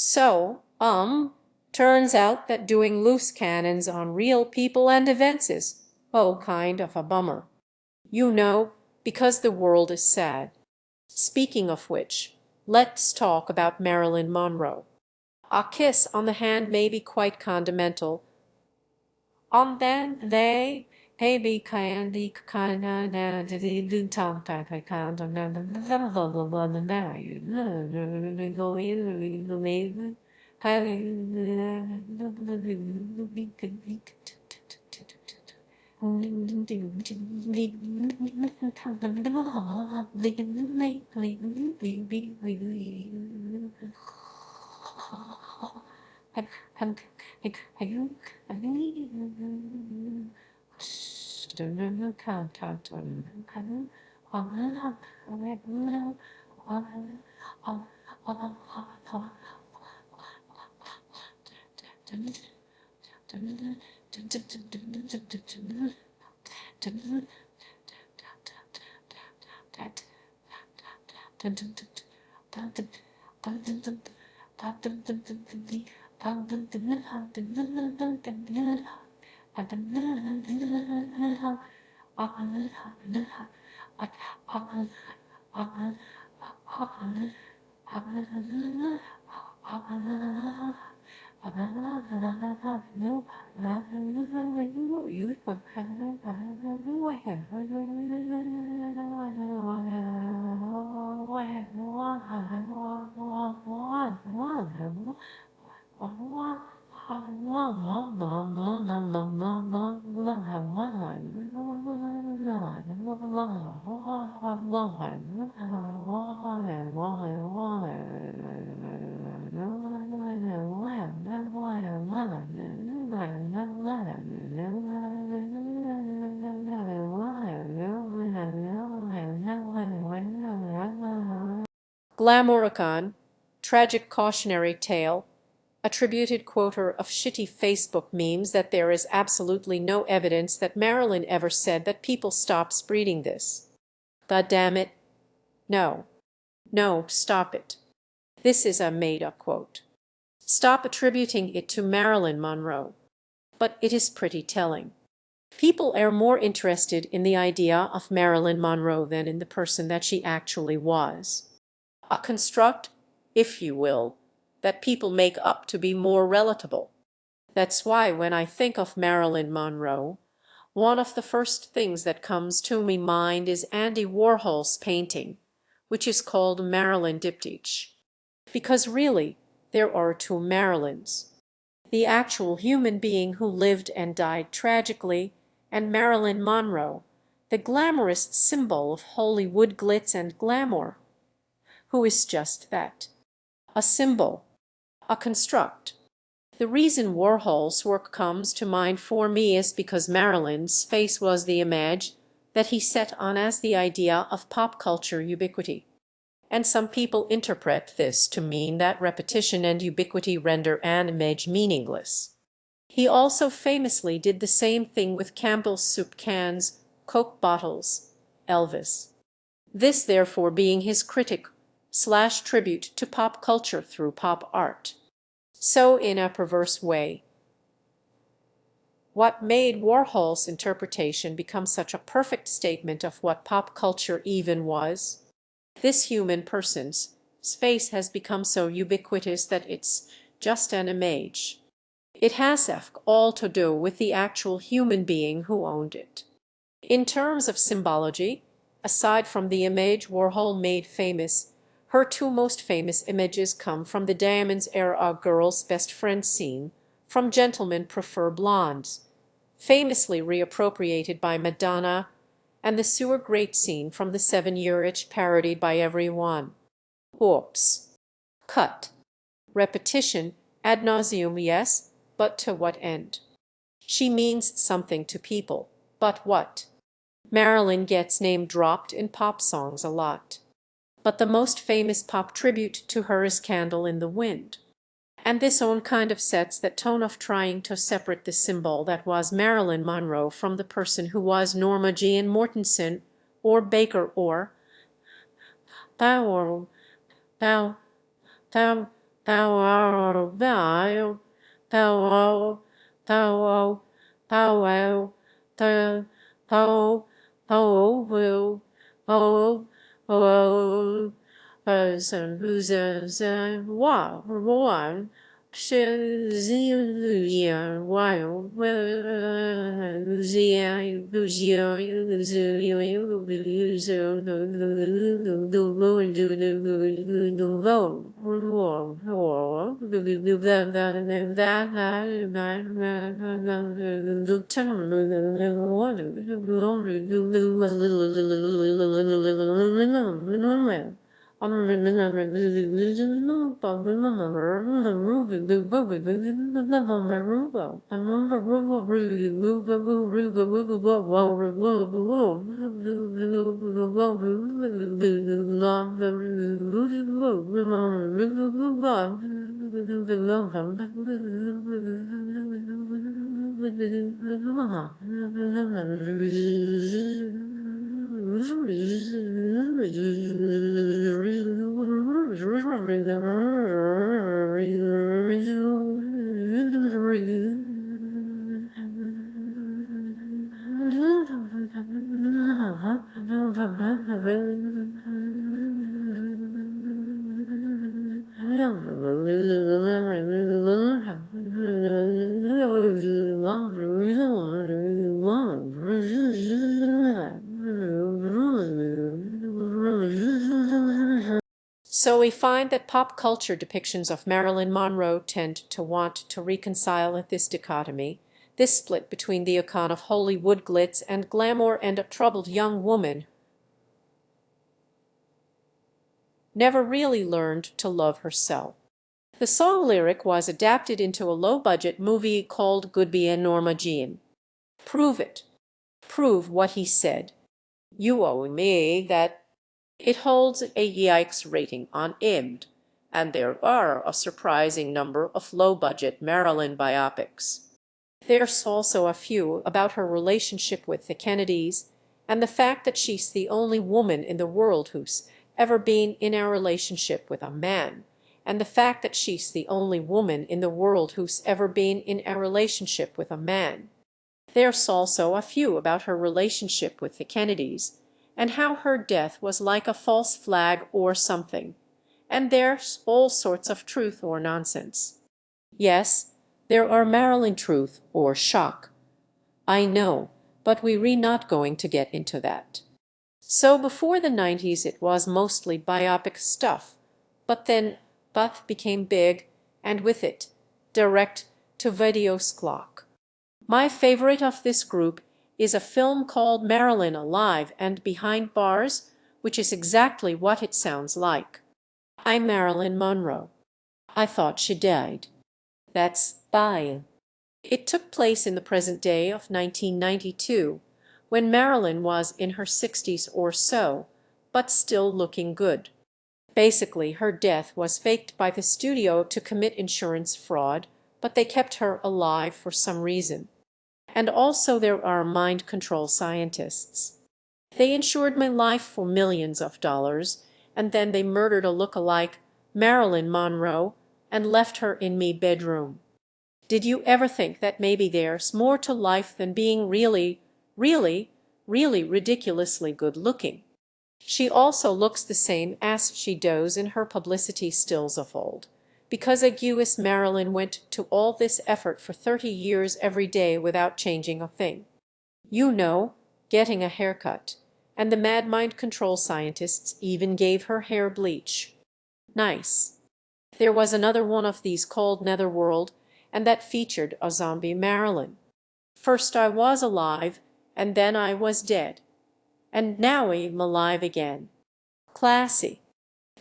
So, turns out that doing loose cannons on real people and events is, oh, kind of a bummer. You know, because the world is sad. Speaking of which, let's talk about Marilyn Monroe. A kiss on the hand may be quite condimental. On then they baby candy kind Glamouricon, tragic cautionary tale, attributed quoter of shitty Facebook memes that there is absolutely no evidence that Marilyn ever said that people stop spreading this. God damn it. No. No, stop it. This is a made-up quote. Stop attributing it to Marilyn Monroe. But it is pretty telling. People are more interested in the idea of Marilyn Monroe than in the person that she actually was. A construct, if you will, that people make up to be more relatable. That's why when I think of Marilyn Monroe, one of the first things that comes to my mind is Andy Warhol's painting, which is called Marilyn Diptych. Because really, there are two Marilyns. The actual human being who lived and died tragically, and Marilyn Monroe, the glamorous symbol of Hollywood glitz and glamour, who is just that, a symbol, a construct. The reason Warhol's work comes to mind for me is because Marilyn's face was the image that he set on as the idea of pop culture ubiquity. And some people interpret this to mean that repetition and ubiquity render an image meaningless. He also famously did the same thing with Campbell's soup cans, Coke bottles, Elvis. This therefore being his critic/tribute to pop culture through pop art. So in a perverse way, what made Warhol's interpretation become such a perfect statement of what pop culture even was? This human person's face has become so ubiquitous that it's just an image. It has all to do with the actual human being who owned it. In terms of symbology, aside from the image Warhol made famous, her two most famous images come from the Diamonds era Girl's Best Friend scene, from Gentlemen Prefer Blondes, famously reappropriated by Madonna, and the Sewer Grate scene from the 7-Year Itch parodied by everyone. Whoops. Cut. Repetition, ad nauseum, yes, but to what end? She means something to people, but what? Marilyn gets name-dropped in pop songs a lot. But the most famous pop tribute to her is Candle in the Wind. And this own kind of sets that tone of trying to separate the symbol that was Marilyn Monroe from the person who was Norma Jean Mortensen or Baker or Bow thou art thou, thou art, thou art, thou art, thou, thou, thou will, thou, thou, one, So we find that pop culture depictions of Marilyn Monroe tend to want to reconcile this dichotomy, this split between the icon of Hollywood glitz and glamour and a troubled young woman never really learned to love herself. The song lyric was adapted into a low-budget movie called Goodby and Norma Jean. Prove it. Prove what he said. You owe me that. It holds a yikes rating on IMDb, and there are a surprising number of low-budget Marilyn biopics. There's also a few about her relationship with the Kennedys, and the fact that she's the only woman in the world who's ever been in a relationship with a man, and the fact that she's the only woman in the world who's ever been in a relationship with a man. There's also a few about her relationship with the Kennedys, and how her death was like a false flag or something. And there's all sorts of truth or nonsense. Yes, there are Marilyn truth or shock. I know, but we're not going to get into that. So before the 90s it was mostly biopic stuff, but then Buff became big, and with it, direct-to-video sklock. My favorite of this group is a film called Marilyn Alive and Behind Bars, which is exactly what it sounds like. I'm Marilyn Monroe. I thought she died. That's bye. It took place in the present day of 1992, when Marilyn was in her 60s or so, but still looking good. Basically, her death was faked by the studio to commit insurance fraud, but they kept her alive for some reason. And also there are mind control scientists. They insured my life for millions of dollars, and then they murdered a look-alike, Marilyn Monroe, and left her in me bedroom. Did you ever think that maybe there's more to life than being really ridiculously good looking? She also looks the same as she does in her publicity stills of old, because US Marilyn went to all this effort for 30 years every day without changing a thing. You know, getting a haircut, and the mad mind control scientists even gave her hair bleach. Nice. There was another one of these called Netherworld, and that featured a zombie Marilyn. First I was alive, and then I was dead. And now I'm alive again. Classy.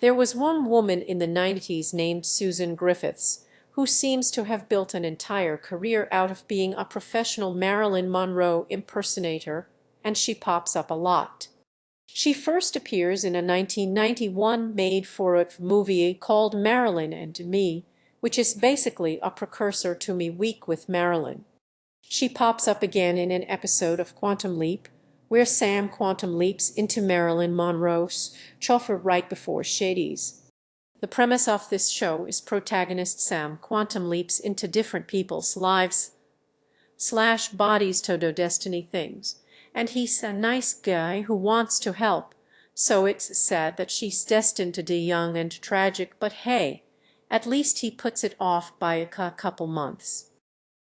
There was one woman in the 90s named Susan Griffiths, who seems to have built an entire career out of being a professional Marilyn Monroe impersonator, and she pops up a lot. She first appears in a 1991 made-for-TV movie called Marilyn and Me, which is basically a precursor to Me Week with Marilyn. She pops up again in an episode of Quantum Leap, where Sam quantum leaps into Marilyn Monroe's chauffeur right before Shady's. The premise of this show is protagonist Sam quantum leaps into different people's lives slash bodies to do destiny things, and he's a nice guy who wants to help, so it's sad that she's destined to die young and tragic, but hey, at least he puts it off by a couple months.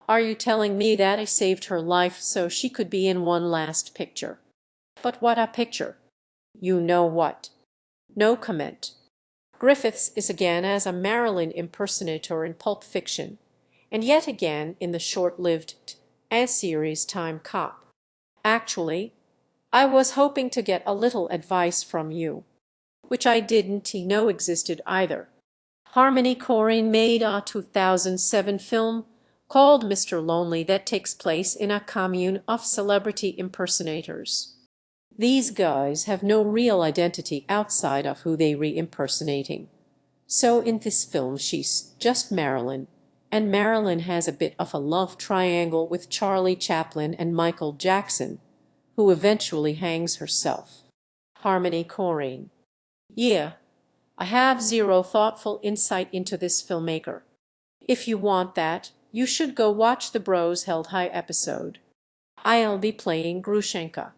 Are you telling me that I saved her life so she could be in one last picture? But what a picture! You know what? No comment. Griffiths is again as a Marilyn impersonator in Pulp Fiction, and yet again in the short-lived series Time Cop. Actually, I was hoping to get a little advice from you, which I didn't know existed either. Harmony Korine made a 2007 film called Mr. Lonely that takes place in a commune of celebrity impersonators. These guys have no real identity outside of who they re-impersonating. So in this film she's just Marilyn, and Marilyn has a bit of a love triangle with Charlie Chaplin and Michael Jackson, who eventually hangs herself. Harmony Korine. Yeah, I have zero thoughtful insight into this filmmaker. If you want that, you should go watch the Bros Held High episode. I'll be playing Grushenka.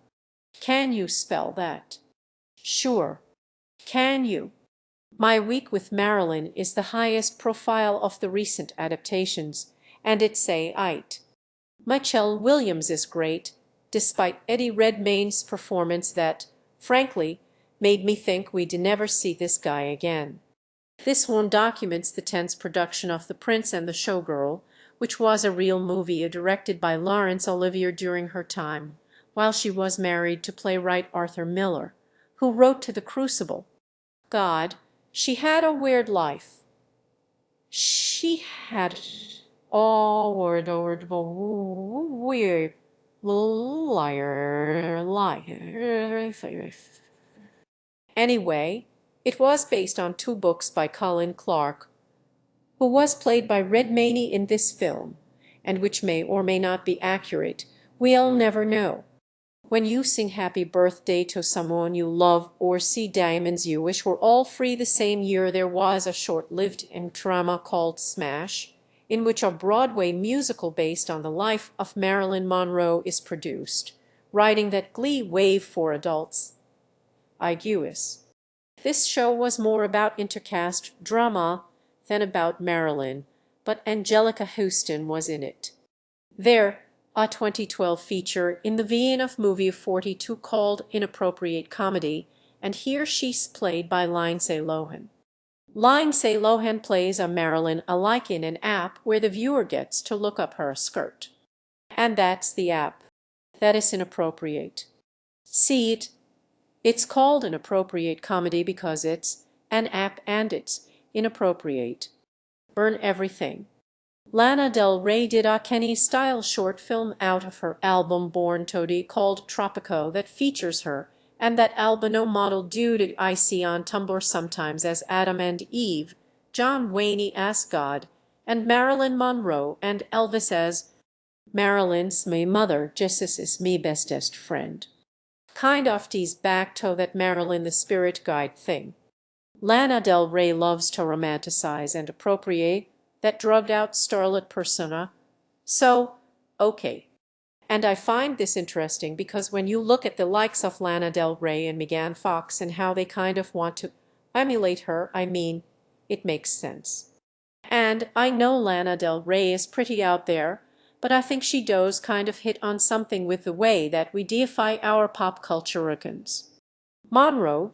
Can you spell that? Sure. Can you? My Week with Marilyn is the highest profile of the recent adaptations, and it's it. Michelle Williams is great, despite Eddie Redmayne's performance that, frankly, made me think we'd never see this guy again. This one documents the tense production of The Prince and the Showgirl, which was a real movie directed by Laurence Olivier during her time, while she was married to playwright Arthur Miller, who wrote to The Crucible. God, she had a weird life. She had weird liar. Anyway, it was based on 2 books by Colin Clark, who was played by Redmayne in this film, and which may or may not be accurate. We'll never know. When you sing happy birthday to someone you love or see Diamonds You Wish were all free the same year, there was a short-lived drama called Smash, in which a Broadway musical based on the life of Marilyn Monroe is produced, writing that Glee wave for adults. Iguis. This show was more about intercaste drama than about Marilyn, but Angelica Houston was in it. There, a 2012 feature in the vein of movie 42 called Inappropriate Comedy, and here she's played by Lindsay Lohan. Lindsay Lohan plays a Marilyn alike in an app where the viewer gets to look up her skirt. And that's the app. That is inappropriate. See it? It's called Inappropriate Comedy because it's an app and it's inappropriate. Burn everything. Lana Del Rey did a Kenny-style short film out of her album Born Toady called Tropico that features her and that albino model dude I see on Tumblr sometimes as Adam and Eve, John Wayne as God, and Marilyn Monroe and Elvis as Marilyn's me mother, Jesus is me bestest friend. Kind of tease back to that Marilyn the Spirit Guide thing. Lana Del Rey loves to romanticize and appropriate that drugged-out starlet persona. So, okay. And I find this interesting because when you look at the likes of Lana Del Rey and Megan Fox and how they kind of want to emulate her, I mean, it makes sense. And I know Lana Del Rey is pretty out there, but I think she does kind of hit on something with the way that we deify our pop culture icons. Monroe's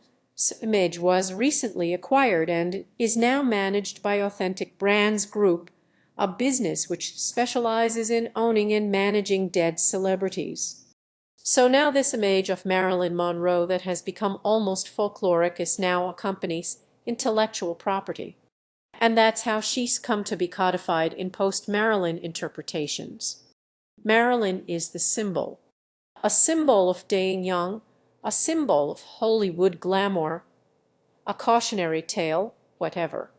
image was recently acquired and is now managed by Authentic Brands Group, a business which specializes in owning and managing dead celebrities. So now this image of Marilyn Monroe that has become almost folkloric is now a company's intellectual property. And that's how she's come to be codified in post-Marilyn interpretations. Marilyn is the symbol. A symbol of dying young, a symbol of Hollywood glamour, a cautionary tale, whatever.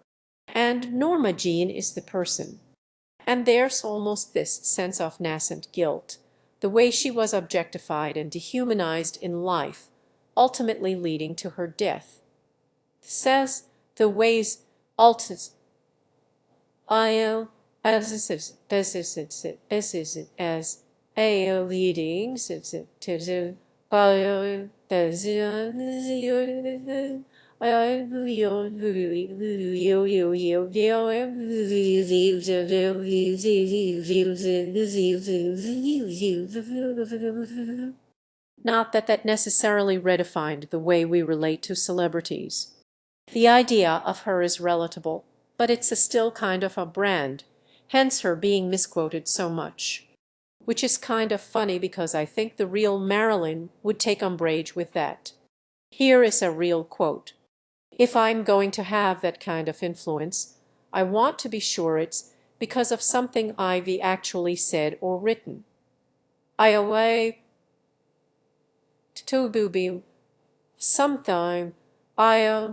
And Norma Jean is the person. And there's almost this sense of nascent guilt, the way she was objectified and dehumanized in life, ultimately leading to her death. Says the ways Altus. IO as as AO leading to bio not that that necessarily redefined the way we relate to celebrities. The idea of her is relatable, but it's a still kind of a brand, hence her being misquoted so much. Which is kind of funny because I think the real Marilyn would take umbrage with that. Here is a real quote. If I'm going to have that kind of influence, I want to be sure it's because of something I've actually said or written. I away to be sometime I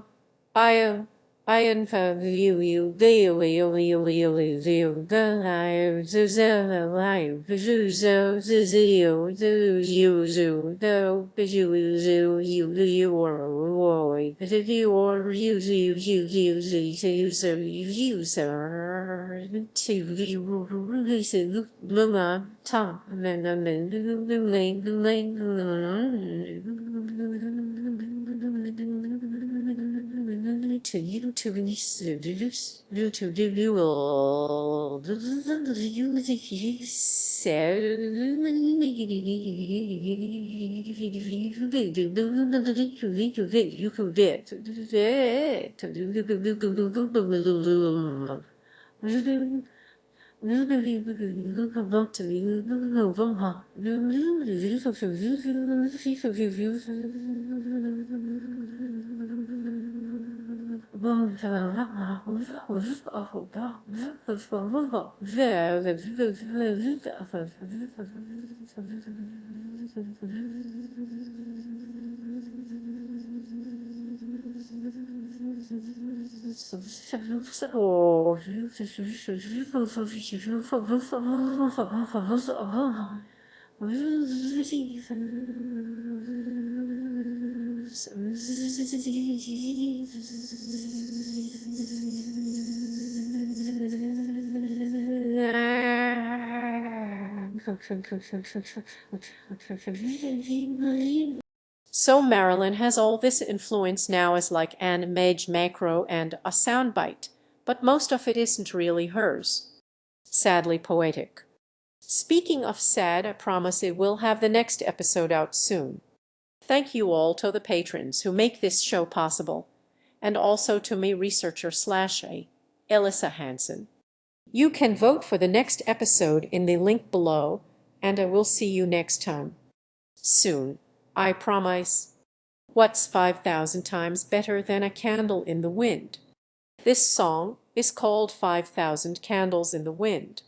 you to you to So Marilyn has all this influence now as like an image macro and a soundbite, but most of it isn't really hers. Sadly poetic. Speaking of sad, I promise it will have the next episode out soon. Thank you all to the patrons who make this show possible, and also to me researcher/a Elissa Hansen. You can vote for the next episode in the link below, and I will see you next time. Soon, I promise. What's 5,000 times better than a candle in the wind? This song is called 5,000 Candles in the Wind.